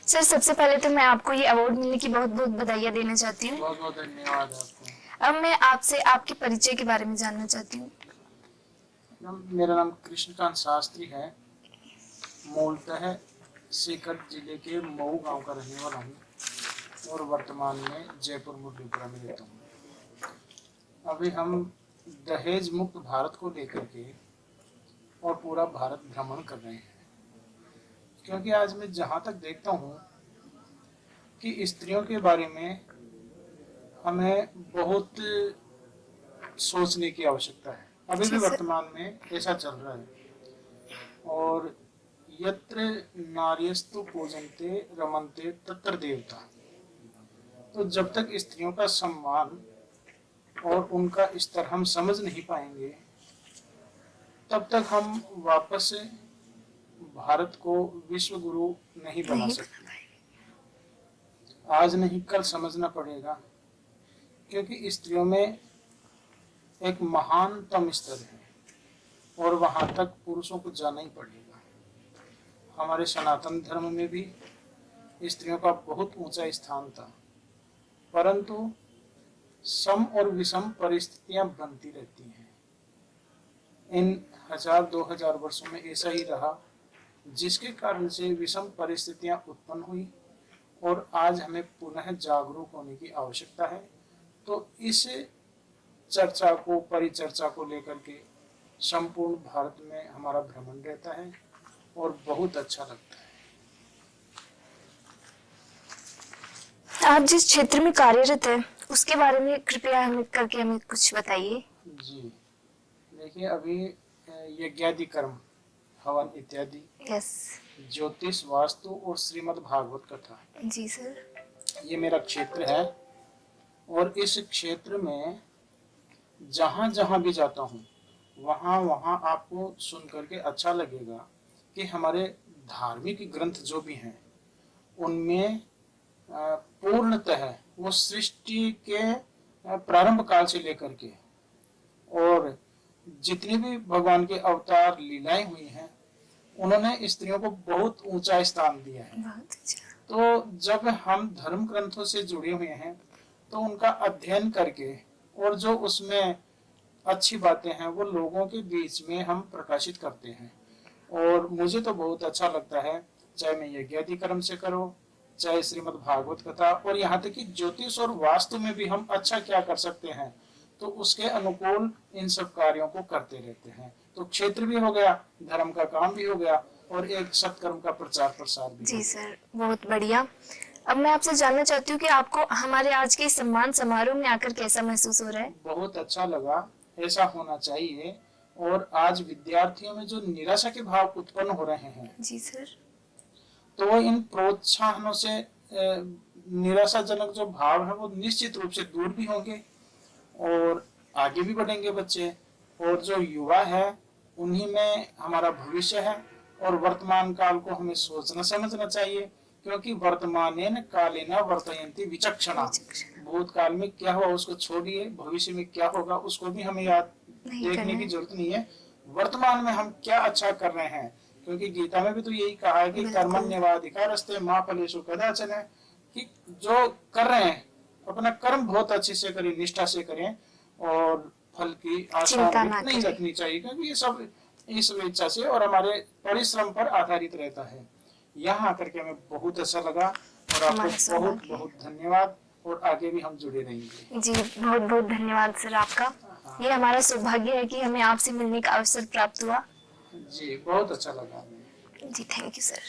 Sir, सबसे पहले तो मैं आपको ये अवार्ड मिलने की बहुत बहुत बधाइयाँ देना चाहती हूँ। बहुत बहुत धन्यवाद आपको। अब मैं आपसे आपके परिचय के बारे में जानना चाहती हूँ। मेरा नाम कृष्णकांत शास्त्री है। मूलतः सीकर जिले के मऊ गांव का रहने वाला हूँ और वर्तमान में जयपुर मुरलीपुरा में रहता हूँ। अभी हम दहेज मुक्त भारत को लेकर के और पूरा भारत भ्रमण कर रहे हैं, क्योंकि आज मैं जहाँ तक देखता हूँ कि स्त्रियों के बारे में हमें बहुत सोचने की आवश्यकता है। अभी भी जी सर। वर्तमान में ऐसा चल रहा है। और यत्र नार्यस्तु पूजन्ते रमन्ते तत्र देवता। तो जब तक स्त्रियों का सम्मान और उनका स्तर हम समझ नहीं पाएंगे, तब तक हम वापस से भारत को विश्व गुरु नहीं बना नहीं। सकते। आज नहीं कल समझना पड़ेगा, क्योंकि स्त्रियों में एक महानतम स्तर है और वहां तक पुरुषों को जाना ही पड़ेगा। हमारे सनातन धर्म में भी स्त्रियों का बहुत ऊंचा स्थान था, परंतु सम और विषम परिस्थितियां बनती रहती हैं। इन 1000-2000 वर्षों में ऐसा ही रहा, जिसके कारण से विषम परिस्थितियां उत्पन्न हुई और आज हमें पुनः जागरूक होने की आवश्यकता है। तो इस चर्चा को, परिचर्चा को लेकर के संपूर्ण भारत में हमारा भ्रमण रहता है और बहुत अच्छा लगता है। आप जिस क्षेत्र में कार्यरत है उसके बारे में कृपया हमें कुछ बताइए। जी, देखिए, अभी यज्ञादि कर्म, हवन इत्यादि, यस। ज्योतिष, वास्तु और श्रीमद् भागवत कथा, जी सर। ये मेरा क्षेत्र है। और इस क्षेत्र में जहाँ जहाँ भी जाता हूँ, वहाँ वहाँ आपको सुन करके अच्छा लगेगा कि हमारे धार्मिक ग्रंथ जो भी हैं, उनमें पूर्णतः वो सृष्टि के प्रारंभ काल से लेकर के और जितने भी भगवान के अवतार लीलाएं हुई हैं, उन्होंने स्त्रियों को बहुत ऊंचा स्थान दिया है। बहुत अच्छा। तो जब हम धर्म ग्रंथों से जुड़े हुए हैं, तो उनका अध्ययन करके और जो उसमें अच्छी बातें हैं वो लोगों के बीच में हम प्रकाशित करते हैं। और मुझे तो बहुत अच्छा लगता है, चाहे मैं यज्ञादि कर्म से करो, चाहे श्रीमद् भागवत कथा, और यहाँ तक कि ज्योतिष और वास्तु में भी हम अच्छा क्या कर सकते हैं, तो उसके अनुकूल इन सब कार्यों को करते रहते हैं। तो क्षेत्र भी हो गया, धर्म का काम भी हो गया और एक सत्कर्म का प्रचार प्रसार भी। जी सर, बहुत बढ़िया। अब मैं आपसे जानना चाहती हूँ कि आपको हमारे आज के सम्मान समारोह में आकर कैसा महसूस हो रहा है? बहुत अच्छा लगा, ऐसा होना चाहिए। और आज विद्यार्थियों में जो निराशा के भाव उत्पन्न हो रहे हैं, जी सर, तो इन प्रोत्साहनों से निराशाजनक जो भाव है वो निश्चित रूप से दूर भी होंगे और आगे भी बढ़ेंगे बच्चे। और जो युवा है, उन्हीं में हमारा भविष्य है और वर्तमान काल को हमें सोचना समझना चाहिए, क्योंकि वर्तमानेन कालेन वर्तयन्ति विचक्षणा। भूतकाल में क्या हुआ उसको छोड़िए, भविष्य में क्या होगा उसको भी हमें याद देखने की जरूरत नहीं है। वर्तमान में हम क्या अच्छा कर रहे हैं, क्योंकि गीता में भी तो यही कहा है कि कर्मण्यवाधिकारस्ते मा फलेषु कदाचन, कि जो कर रहे हैं अपना कर्म बहुत अच्छे से करें, निष्ठा से करें और फल की आशा नहीं रखनी चाहिए, क्योंकि ये सब इस इच्छा से और हमारे परिश्रम पर आधारित रहता है। यहाँ आकर के हमें बहुत अच्छा लगा और आपको बहुत बहुत धन्यवाद। और आगे भी हम जुड़े रहेंगे। जी, बहुत बहुत धन्यवाद सर आपका। ये हमारा सौभाग्य है कि हमें आपसे मिलने का अवसर प्राप्त हुआ। जी, बहुत अच्छा लगा। जी, थैंक यू सर।